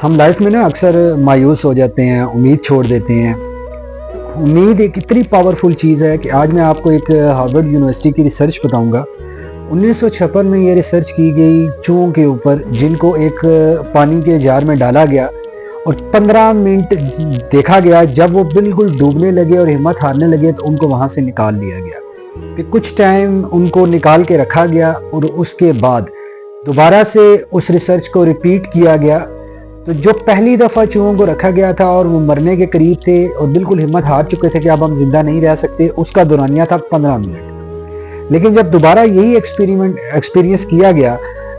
ہم لائف میں نا اکثر مایوس ہو جاتے ہیں، امید چھوڑ دیتے ہیں۔ امید ایک اتنی پاورفل چیز ہے کہ آج میں آپ کو ایک ہارورڈ یونیورسٹی کی ریسرچ بتاؤں گا۔ 1956 میں یہ ریسرچ کی گئی چوہوں کے اوپر، جن کو ایک پانی کے جار میں ڈالا گیا اور 15 منٹ دیکھا گیا۔ جب وہ بالکل ڈوبنے لگے اور ہمت ہارنے لگے تو ان کو وہاں سے نکال لیا گیا۔ پھر کچھ ٹائم ان کو نکال کے رکھا گیا اور اس کے بعد دوبارہ سے اس ریسرچ کو ریپیٹ کیا گیا۔ تو جو پہلی دفعہ چوہوں کو رکھا گیا تھا اور وہ مرنے کے قریب تھے اور بالکل ہمت ہار چکے تھے کہ اب ہم زندہ نہیں رہ سکتے، اس کا دورانیہ تھا 15 منٹ۔ لیکن جب دوبارہ یہی ایکسپیرینس کیا گیا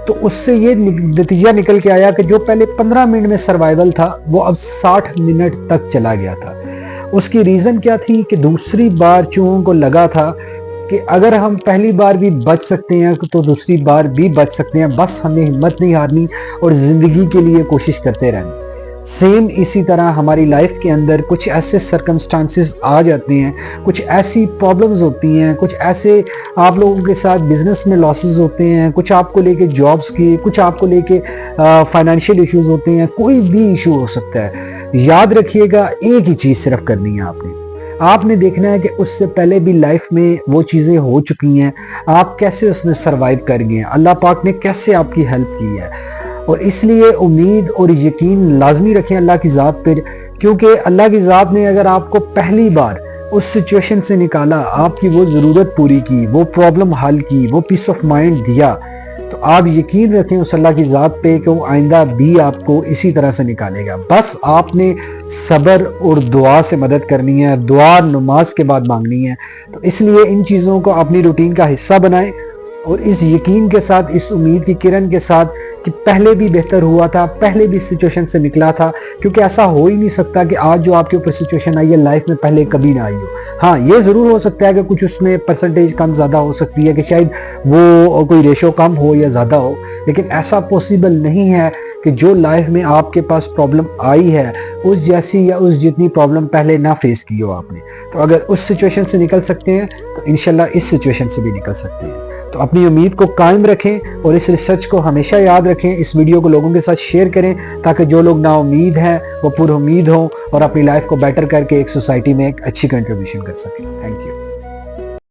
تو اس سے یہ نتیجہ نکل کے آیا کہ جو پہلے 15 منٹ میں سروائیول تھا وہ اب 60 منٹ تک چلا گیا تھا۔ اس کی ریزن کیا تھی کہ دوسری بار چوہوں کو لگا تھا کہ اگر ہم پہلی بار بھی بچ سکتے ہیں تو دوسری بار بھی بچ سکتے ہیں، بس ہمیں ہمت نہیں ہارنی اور زندگی کے لیے کوشش کرتے رہنا۔ سیم اسی طرح ہماری لائف کے اندر کچھ ایسے سرکمسٹانسز آ جاتے ہیں، کچھ ایسی پرابلمز ہوتی ہیں، کچھ ایسے آپ لوگوں کے ساتھ بزنس میں لاسز ہوتے ہیں، کچھ آپ کو لے کے جابز کی، کچھ آپ کو لے کے فائنینشیل ایشوز ہوتے ہیں، کوئی بھی ایشو ہو سکتا ہے۔ یاد رکھیے گا ایک ہی چیز صرف کرنی ہے آپ نے دیکھنا ہے کہ اس سے پہلے بھی لائف میں وہ چیزیں ہو چکی ہیں، آپ کیسے اس میں سروائیو کر گئے ہیں، اللہ پاک نے کیسے آپ کی ہیلپ کی ہے۔ اور اس لیے امید اور یقین لازمی رکھیں اللہ کی ذات پر، کیونکہ اللہ کی ذات نے اگر آپ کو پہلی بار اس سچویشن سے نکالا، آپ کی وہ ضرورت پوری کی، وہ پرابلم حل کی، وہ پیس آف مائنڈ دیا، تو آپ یقین رکھیں اس اللہ کی ذات پہ کہ وہ آئندہ بھی آپ کو اسی طرح سے نکالے گا۔ بس آپ نے صبر اور دعا سے مدد کرنی ہے، دعا نماز کے بعد مانگنی ہے۔ تو اس لیے ان چیزوں کو اپنی روٹین کا حصہ بنائیں اور اس یقین کے ساتھ، اس امید کی کرن کے ساتھ کہ پہلے بھی بہتر ہوا تھا، پہلے بھی سچویشن سے نکلا تھا، کیونکہ ایسا ہو ہی نہیں سکتا کہ آج جو آپ کے اوپر سچویشن آئی ہے لائف میں پہلے کبھی نہ آئی ہو۔ ہاں یہ ضرور ہو سکتا ہے کہ کچھ اس میں پرسنٹیج کم زیادہ ہو سکتی ہے، کہ شاید وہ کوئی ریشو کم ہو یا زیادہ ہو، لیکن ایسا پاسبل نہیں ہے کہ جو لائف میں آپ کے پاس پرابلم آئی ہے اس جیسی یا اس جتنی پرابلم پہلے نہ فیس کی ہو آپ نے۔ تو اگر اس سچویشن سے نکل سکتے ہیں تو انشاءاللہ اس سچویشن سے بھی نکل سکتے ہیں۔ تو اپنی امید کو قائم رکھیں اور اس ریسرچ کو ہمیشہ یاد رکھیں۔ اس ویڈیو کو لوگوں کے ساتھ شیئر کریں تاکہ جو لوگ نا امید ہیں وہ پر امید ہوں اور اپنی لائف کو بیٹر کر کے ایک سوسائٹی میں ایک اچھی کنٹریبیوشن کر سکیں۔ Thank you.